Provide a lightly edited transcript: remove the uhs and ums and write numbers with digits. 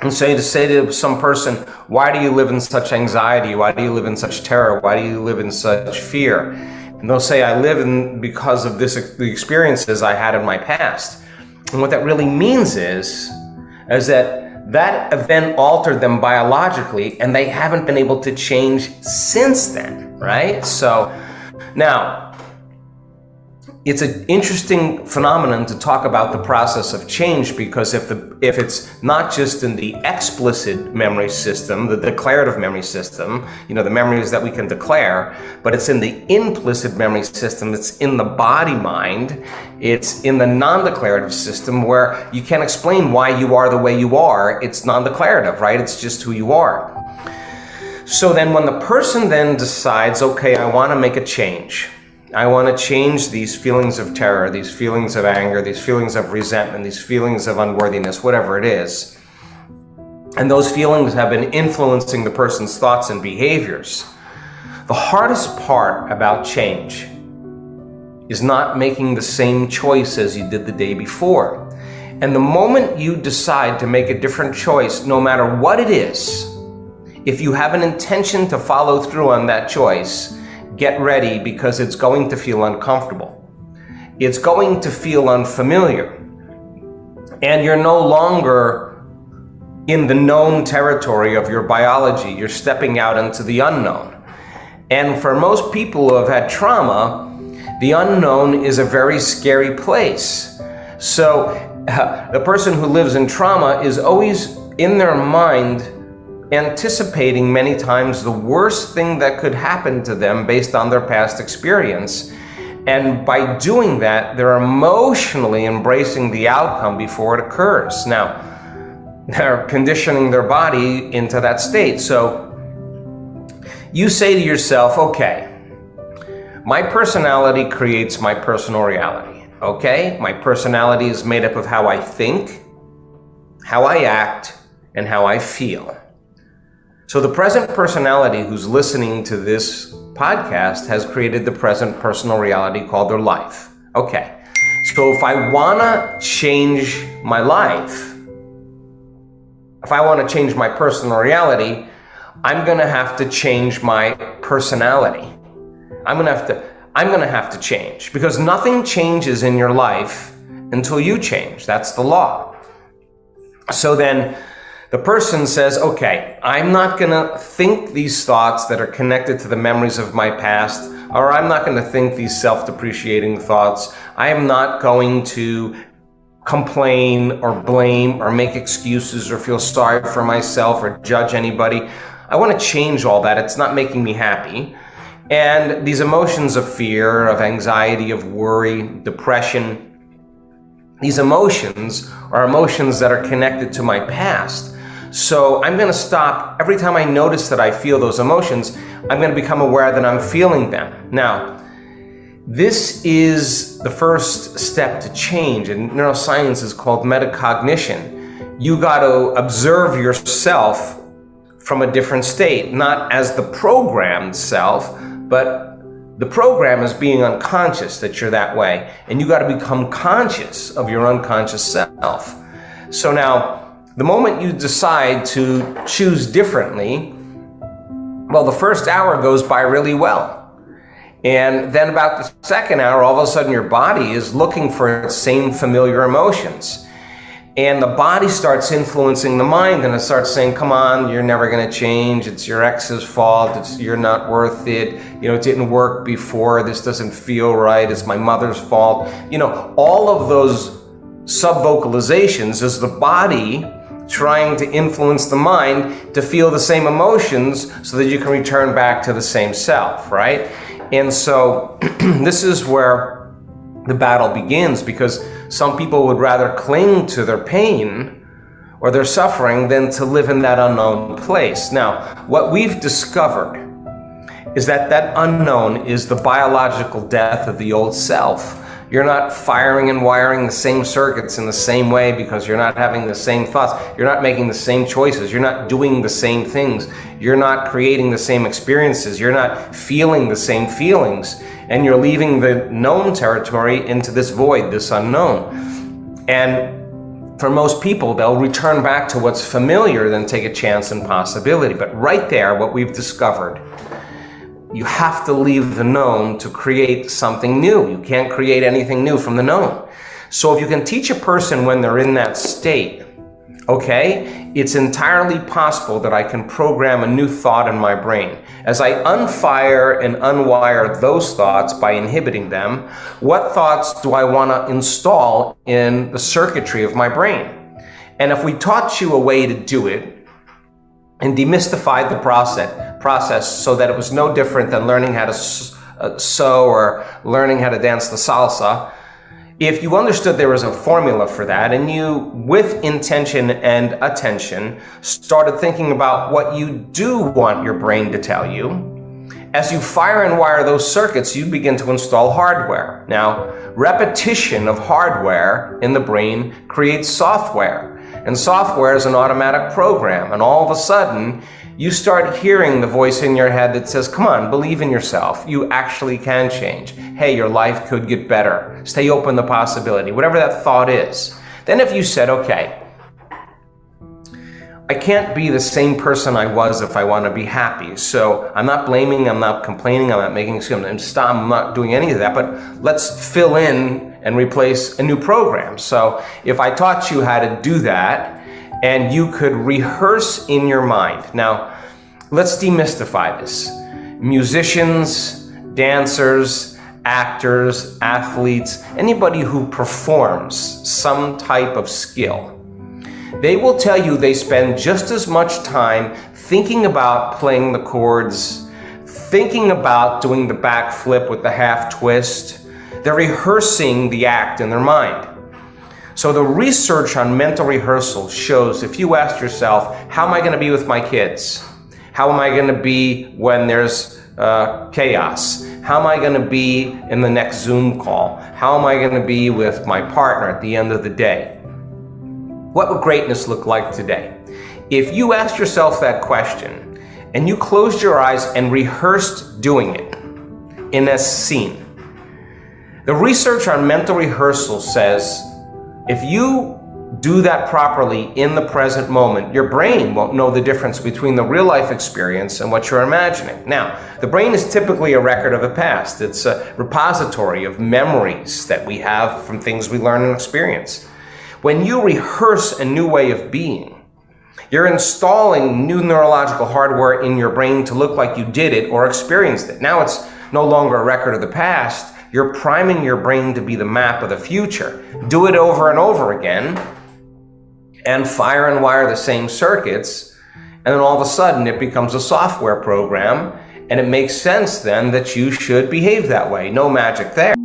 And so to say to some person, why do you live in such anxiety? Why do you live in such terror? Why do you live in such fear? And they'll say, I live in because of the experiences I had in my past. And what that really means is that event altered them biologically, and they haven't been able to change since then, right? So now, it's an interesting phenomenon to talk about the process of change, because if it's not just in the explicit memory system, the declarative memory system, the memories that we can declare, but it's in the implicit memory system, it's in the body mind, it's in the non-declarative system where you can't explain why you are the way you are. It's non-declarative, right? It's just who you are. So then when the person then decides, okay, I want to make a change, I want to change these feelings of terror, these feelings of anger, these feelings of resentment, these feelings of unworthiness, whatever it is. And those feelings have been influencing the person's thoughts and behaviors. The hardest part about change is not making the same choice as you did the day before. And the moment you decide to make a different choice, no matter what it is, if you have an intention to follow through on that choice, get ready, because it's going to feel uncomfortable. It's going to feel unfamiliar. And you're no longer in the known territory of your biology. You're stepping out into the unknown. And for most people who have had trauma, the unknown is a very scary place. So the person who lives in trauma is always in their mind anticipating many times the worst thing that could happen to them based on their past experience. And by doing that, they're emotionally embracing the outcome before it occurs. Now, they're conditioning their body into that state. So you say to yourself, okay, my personality creates my personal reality. Okay? My personality is made up of how I think, how I act, and how I feel. So the present personality who's listening to this podcast has created the present personal reality called their life. Okay, so if I want to change my life, if I want to change my personal reality, I'm going to have to change my personality. I'm going to have to change, because nothing changes in your life until you change. That's the law. So then the person says, okay, I'm not going to think these thoughts that are connected to the memories of my past, or I'm not going to think these self-depreciating thoughts. I am not going to complain or blame or make excuses or feel sorry for myself or judge anybody. I want to change all that. It's not making me happy. And these emotions of fear, of anxiety, of worry, depression, these emotions are emotions that are connected to my past. So I'm going to stop. Every time I notice that I feel those emotions, I'm going to become aware that I'm feeling them. Now, this is the first step to change, and neuroscience is called metacognition. You got to observe yourself from a different state, not as the programmed self, but the program is being unconscious that you're that way, and you got to become conscious of your unconscious self. So now, the moment you decide to choose differently, well, the first hour goes by really well. And then about the second hour, all of a sudden your body is looking for its same familiar emotions. And the body starts influencing the mind, and it starts saying, come on, you're never going to change. It's your ex's fault. You're not worth it. It didn't work before. This doesn't feel right. It's my mother's fault. All of those sub-vocalizations is the body trying to influence the mind to feel the same emotions so that you can return back to the same self, right? And so this is where the battle begins, because some people would rather cling to their pain or their suffering than to live in that unknown place. Now, what we've discovered is that that unknown is the biological death of the old self. You're not firing and wiring the same circuits in the same way because you're not having the same thoughts. You're not making the same choices. You're not doing the same things. You're not creating the same experiences. You're not feeling the same feelings. And you're leaving the known territory into this void, this unknown. And For most people, they'll return back to what's familiar than take a chance and possibility. But right there, what we've discovered, you have to leave the known to create something new. You can't create anything new from the known. So if you can teach a person when they're in that state, okay, it's entirely possible that I can program a new thought in my brain. As I unfire and unwire those thoughts by inhibiting them, what thoughts do I want to install in the circuitry of my brain? And if we taught you a way to do it and demystified the process so that it was no different than learning how to sew or learning how to dance the salsa, if you understood there was a formula for that and you, with intention and attention, started thinking about what you do want your brain to tell you, as you fire and wire those circuits, you begin to install hardware. Now, repetition of hardware in the brain creates software, and software is an automatic program, and all of a sudden, you start hearing the voice in your head that says, come on, believe in yourself. You actually can change. Hey, your life could get better. Stay open to possibility, whatever that thought is. Then if you said, okay, I can't be the same person I was if I want to be happy. So I'm not blaming, I'm not complaining, I'm not making excuses, I'm not doing any of that, but let's fill in and replace a new program. So if I taught you how to do that, and you could rehearse in your mind. Now, let's demystify this. Musicians, dancers, actors, athletes, anybody who performs some type of skill, they will tell you they spend just as much time thinking about playing the chords, thinking about doing the backflip with the half twist. They're rehearsing the act in their mind. So the research on mental rehearsal shows if you ask yourself, how am I going to be with my kids? How am I going to be when there's chaos? How am I going to be in the next Zoom call? How am I going to be with my partner at the end of the day? What would greatness look like today? If you asked yourself that question and you closed your eyes and rehearsed doing it in a scene, the research on mental rehearsal says if you do that properly in the present moment, your brain won't know the difference between the real life experience and what you're imagining. Now, the brain is typically a record of the past. It's a repository of memories that we have from things we learn and experience. When you rehearse a new way of being, you're installing new neurological hardware in your brain to look like you did it or experienced it. Now it's no longer a record of the past. You're priming your brain to be the map of the future. Do it over and over again and fire and wire the same circuits, and then all of a sudden it becomes a software program, and it makes sense then that you should behave that way. No magic there.